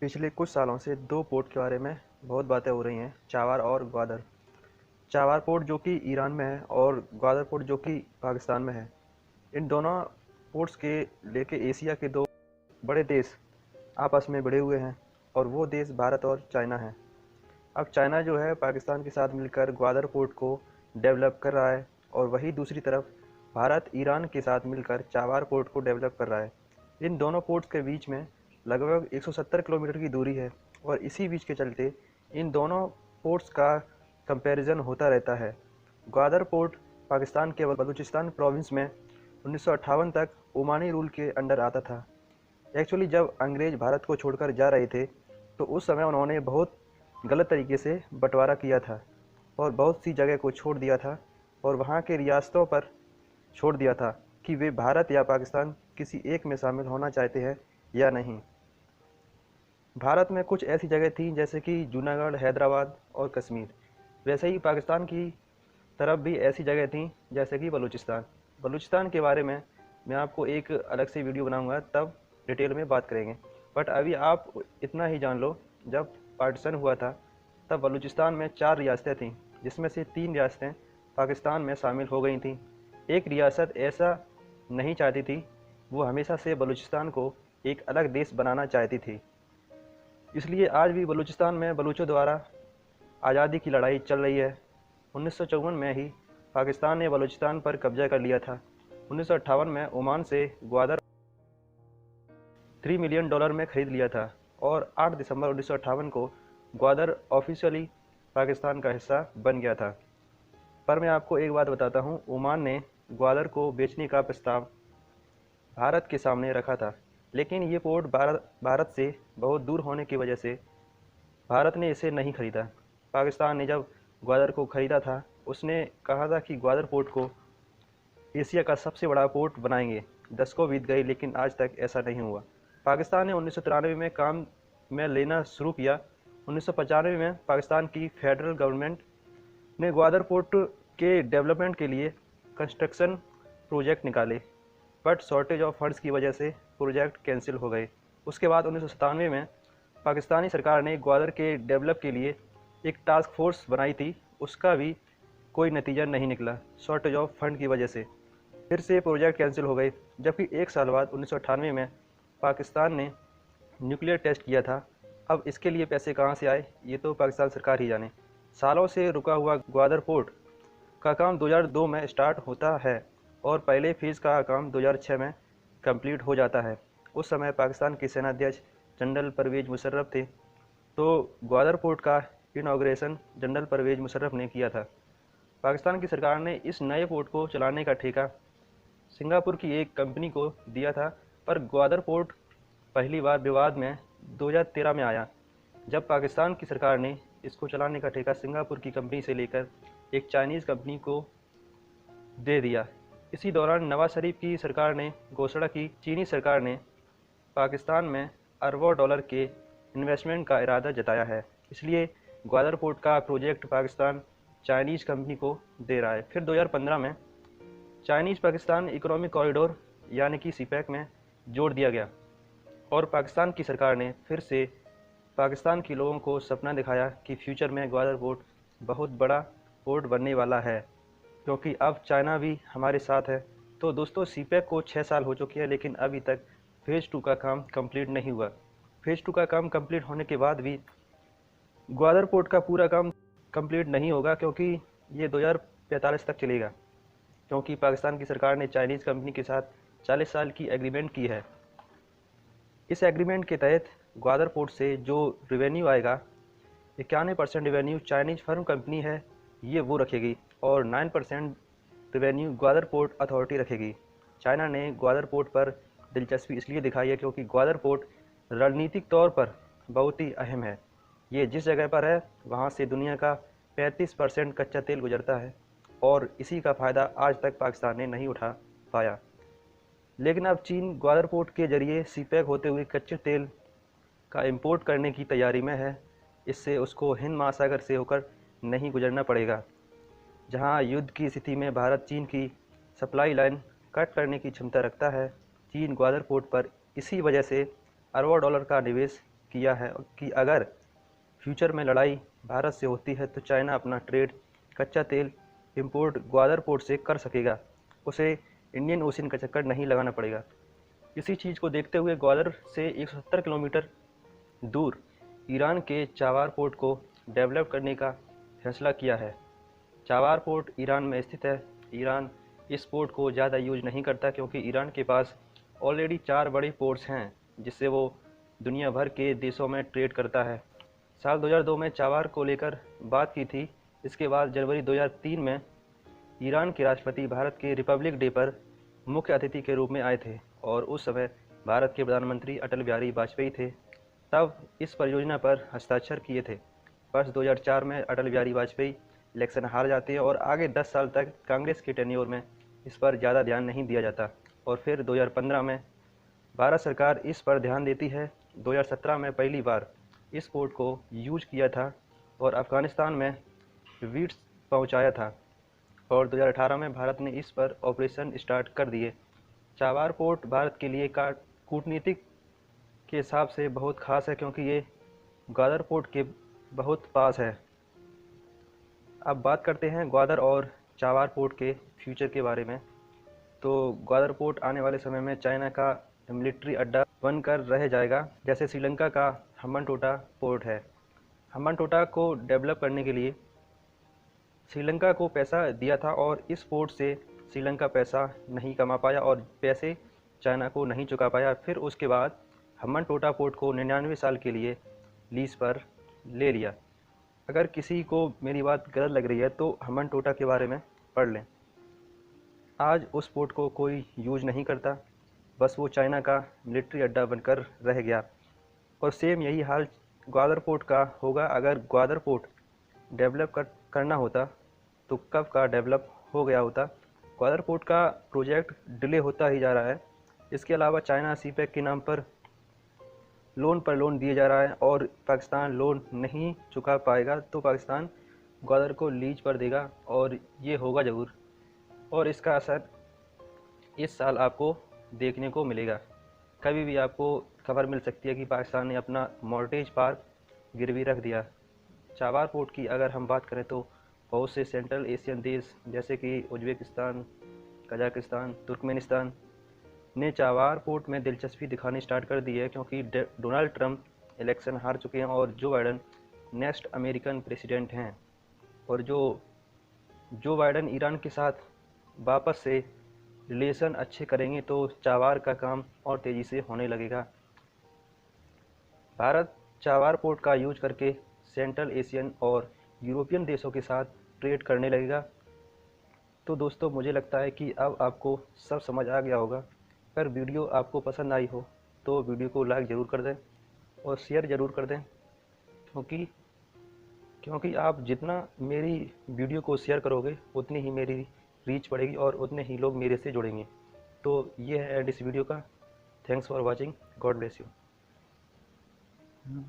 पिछले कुछ सालों से दो पोर्ट के बारे में बहुत बातें हो रही हैं, चावार और ग्वादर। चावार पोर्ट जो कि ईरान में है और ग्वादर पोर्ट जो कि पाकिस्तान में है। इन दोनों पोर्ट्स के लेके एशिया के दो बड़े देश आपस में भिड़े हुए हैं और वो देश भारत और चाइना है। अब चाइना जो है पाकिस्तान के साथ मिलकर ग्वादर पोर्ट को डेवलप कर रहा है और वही दूसरी तरफ भारत ईरान के साथ मिलकर चावार पोर्ट को डेवलप कर रहा है। इन दोनों पोर्ट्स के बीच में लगभग 170 किलोमीटर की दूरी है और इसी बीच के चलते इन दोनों पोर्ट्स का कंपैरिजन होता रहता है। ग्वादर पोर्ट पाकिस्तान के बलूचिस्तान प्रोविंस में 1958 तक ओमानी रूल के अंडर आता था। एक्चुअली जब अंग्रेज़ भारत को छोड़कर जा रहे थे तो उस समय उन्होंने बहुत गलत तरीके से बंटवारा किया था और बहुत सी जगह को छोड़ दिया था और वहाँ के रियासतों पर छोड़ दिया था कि वे भारत या पाकिस्तान किसी एक में शामिल होना चाहते हैं या नहीं। भारत में कुछ ऐसी जगह थी जैसे कि जूनागढ़, हैदराबाद और कश्मीर। वैसे ही पाकिस्तान की तरफ भी ऐसी जगह थी जैसे कि बलूचिस्तान। बलूचिस्तान के बारे में मैं आपको एक अलग से वीडियो बनाऊंगा, तब डिटेल में बात करेंगे। बट अभी आप इतना ही जान लो, जब पार्टीशन हुआ था तब बलूचिस्तान में 4 रियासतें थीं, जिसमें से 3 रियासतें पाकिस्तान में शामिल हो गई थीं। एक रियासत ऐसा नहीं चाहती थी, वो हमेशा से बलूचिस्तान को एक अलग देश बनाना चाहती थी। इसलिए आज भी बलूचिस्तान में बलूचों द्वारा आज़ादी की लड़ाई चल रही है। 1954 में ही पाकिस्तान ने बलूचिस्तान पर कब्जा कर लिया था। 1958 में ओमान से ग्वादर $3 मिलियन में खरीद लिया था और 8 दिसंबर 1958 को ग्वादर ऑफिशियली पाकिस्तान का हिस्सा बन गया था। पर मैं आपको एक बात बताता हूँ, ओमान ने ग्वादर को बेचने का प्रस्ताव भारत के सामने रखा था, लेकिन ये पोर्ट भारत से बहुत दूर होने की वजह से भारत ने इसे नहीं खरीदा। पाकिस्तान ने जब ग्वादर को ख़रीदा था, उसने कहा था कि ग्वादर पोर्ट को एशिया का सबसे बड़ा पोर्ट बनाएंगे। 10 को बीत गई, लेकिन आज तक ऐसा नहीं हुआ। पाकिस्तान ने 1993 में काम में लेना शुरू किया। 1995 में पाकिस्तान की फेडरल गवर्नमेंट ने ग्वादर पोर्ट के डेवलपमेंट के लिए कंस्ट्रक्शन प्रोजेक्ट निकाले, बट शॉर्टेज ऑफ फंड्स की वजह से प्रोजेक्ट कैंसिल हो गए। उसके बाद 1997 में पाकिस्तानी सरकार ने ग्वादर के डेवलप के लिए एक टास्क फोर्स बनाई थी, उसका भी कोई नतीजा नहीं निकला शॉर्टेज ऑफ फंड की वजह से। फिर से प्रोजेक्ट कैंसिल हो गए। जबकि एक साल बाद 1998 में पाकिस्तान ने न्यूक्लियर टेस्ट किया था। अब इसके लिए पैसे कहाँ से आए, ये तो पाकिस्तान सरकार ही जाने। सालों से रुका हुआ ग्वादर पोर्ट का काम 2002 में स्टार्ट होता है और पहले फेज़ का काम 2006 में कंप्लीट हो जाता है। उस समय पाकिस्तान के सेनाध्यक्ष जनरल परवेज़ मुशर्रफ थे, तो ग्वादर पोर्ट का इनॉग्रेशन जनरल परवेज़ मुशर्रफ ने किया था। पाकिस्तान की सरकार ने इस नए पोर्ट को चलाने का ठेका सिंगापुर की एक कंपनी को दिया था, पर ग्वादर पोर्ट पहली बार विवाद में 2013 में आया, जब पाकिस्तान की सरकार ने इसको चलाने का ठेका सिंगापुर की कंपनी से लेकर एक चाइनीज़ कंपनी को दे दिया। इसी दौरान नवाज शरीफ की सरकार ने घोषणा की चीनी सरकार ने पाकिस्तान में अरबों डॉलर के इन्वेस्टमेंट का इरादा जताया है, इसलिए ग्वादर पोर्ट का प्रोजेक्ट पाकिस्तान चाइनीज़ कंपनी को दे रहा है। फिर 2015 में चाइनीज़ पाकिस्तान इकोनॉमिक कॉरिडोर यानी कि सीपैक में जोड़ दिया गया और पाकिस्तान की सरकार ने फिर से पाकिस्तान के लोगों को सपना दिखाया कि फ्यूचर में ग्वादर पोर्ट बहुत बड़ा पोर्ट बनने वाला है, क्योंकि अब चाइना भी हमारे साथ है। तो दोस्तों, सीपैक को 6 साल हो चुके हैं, लेकिन अभी तक फ़ेज़ 2 का काम कंप्लीट नहीं हुआ। फ़ेज़ 2 का काम कंप्लीट होने के बाद भी ग्वादर पोर्ट का पूरा काम कंप्लीट नहीं होगा, क्योंकि ये 2045 तक चलेगा, क्योंकि पाकिस्तान की सरकार ने चाइनीज़ कंपनी के साथ 40 साल की एग्रीमेंट की है। इस एग्रीमेंट के तहत ग्वादर पोर्ट से जो रेवेन्यू आएगा, 91% रेवेन्यू चाइनीज़ फर्म कंपनी है ये वो रखेगी और 9% रेवेन्यू ग्वादर पोर्ट अथॉरिटी रखेगी। चाइना ने ग्वादर पोर्ट पर दिलचस्पी इसलिए दिखाई है क्योंकि ग्वादर पोर्ट रणनीतिक तौर पर बहुत ही अहम है। ये जिस जगह पर है वहाँ से दुनिया का 35% कच्चा तेल गुजरता है और इसी का फ़ायदा आज तक पाकिस्तान ने नहीं उठा पाया। लेकिन अब चीन ग्वादर पोर्ट के जरिए सीपैक होते हुए कच्चे तेल का इंपोर्ट करने की तैयारी में है। इससे उसको हिंद महासागर से होकर नहीं गुजरना पड़ेगा। जहां युद्ध की स्थिति में भारत चीन की सप्लाई लाइन कट करने की क्षमता रखता है, चीन ग्वादर पोर्ट पर इसी वजह से अरबों डॉलर का निवेश किया है कि अगर फ्यूचर में लड़ाई भारत से होती है तो चाइना अपना ट्रेड कच्चा तेल इंपोर्ट ग्वादर पोर्ट से कर सकेगा, उसे इंडियन ओशन का चक्कर नहीं लगाना पड़ेगा। इसी चीज़ को देखते हुए ग्वादर से 170 किलोमीटर दूर ईरान के चाबार पोर्ट को डेवलप करने का फैसला किया है। चाबार पोर्ट ईरान में स्थित है। ईरान इस पोर्ट को ज़्यादा यूज नहीं करता क्योंकि ईरान के पास ऑलरेडी 4 बड़े पोर्ट्स हैं जिससे वो दुनिया भर के देशों में ट्रेड करता है। साल 2002 में चाबार को लेकर बात की थी। इसके बाद जनवरी 2003 में ईरान के राष्ट्रपति भारत के रिपब्लिक डे पर मुख्य अतिथि के रूप में आए थे और उस समय भारत के प्रधानमंत्री अटल बिहारी वाजपेयी थे। तब इस परियोजना पर हस्ताक्षर किए थे। वर्ष 2004 में अटल बिहारी वाजपेयी इलेक्शन हार जाते हैं और आगे 10 साल तक कांग्रेस के टेन्योर में इस पर ज़्यादा ध्यान नहीं दिया जाता और फिर 2015 में भारत सरकार इस पर ध्यान देती है। 2017 में पहली बार इस पोर्ट को यूज किया था और अफ़गानिस्तान में वीट्स पहुंचाया था और 2018 में भारत ने इस पर ऑपरेशन स्टार्ट कर दिए। चाबार पोर्ट भारत के लिए कूटनीतिक के हिसाब से बहुत खास है क्योंकि ये ग्वादर पोर्ट के बहुत पास है। अब बात करते हैं ग्वादर और चाबार पोर्ट के फ्यूचर के बारे में। तो ग्वादर पोर्ट आने वाले समय में चाइना का मिलिट्री अड्डा बनकर रह जाएगा, जैसे श्रीलंका का हम्बनटोटा पोर्ट है। हम्बनटोटा को डेवलप करने के लिए श्रीलंका को पैसा दिया था और इस पोर्ट से श्रीलंका पैसा नहीं कमा पाया और पैसे चाइना को नहीं चुका पाया। फिर उसके बाद हम्बनटोटा पोर्ट को 99 साल के लिए लीज पर ले लिया। अगर किसी को मेरी बात गलत लग रही है तो हम्बनटोटा के बारे में पढ़ लें। आज उस पोर्ट को कोई यूज नहीं करता, बस वो चाइना का मिलिट्री अड्डा बनकर रह गया। और सेम यही हाल ग्वादर पोर्ट का होगा। अगर ग्वादर पोर्ट डेवलप करना होता तो कब का डेवलप हो गया होता। ग्वादर पोर्ट का प्रोजेक्ट डिले होता ही जा रहा है। इसके अलावा चाइना सीपेक के नाम पर लोन पर लोन दिए जा रहा है और पाकिस्तान लोन नहीं चुका पाएगा तो पाकिस्तान ग्वादर को लीज पर देगा और ये होगा ज़रूर। और इसका असर इस साल आपको देखने को मिलेगा। कभी भी आपको खबर मिल सकती है कि पाकिस्तान ने अपना मॉर्टेज पार्क गिरवी रख दिया। चाबार पोर्ट की अगर हम बात करें तो बहुत से सेंट्रल एशियन देश जैसे कि उज्बेकिस्तान, कजाकिस्तान, तुर्कमेनिस्तान ने चाबार पोर्ट में दिलचस्पी दिखानी स्टार्ट कर दी है क्योंकि डोनाल्ड ट्रंप इलेक्शन हार चुके हैं और जो बाइडन नेक्स्ट अमेरिकन प्रेसिडेंट हैं। और जो बाइडन ईरान के साथ वापस से रिलेशन अच्छे करेंगे तो चाबार का काम और तेज़ी से होने लगेगा। भारत चाबार पोर्ट का यूज करके सेंट्रल एशियन और यूरोपियन देशों के साथ ट्रेड करने लगेगा। तो दोस्तों, मुझे लगता है कि अब आपको सब समझ आ गया होगा। अगर वीडियो आपको पसंद आई हो तो वीडियो को लाइक ज़रूर कर दें और शेयर ज़रूर कर दें क्योंकि आप जितना मेरी वीडियो को शेयर करोगे उतनी ही मेरी रीच बढ़ेगी और उतने ही लोग मेरे से जुड़ेंगे। तो ये है एंड इस वीडियो का। Thanks for watching. God bless you.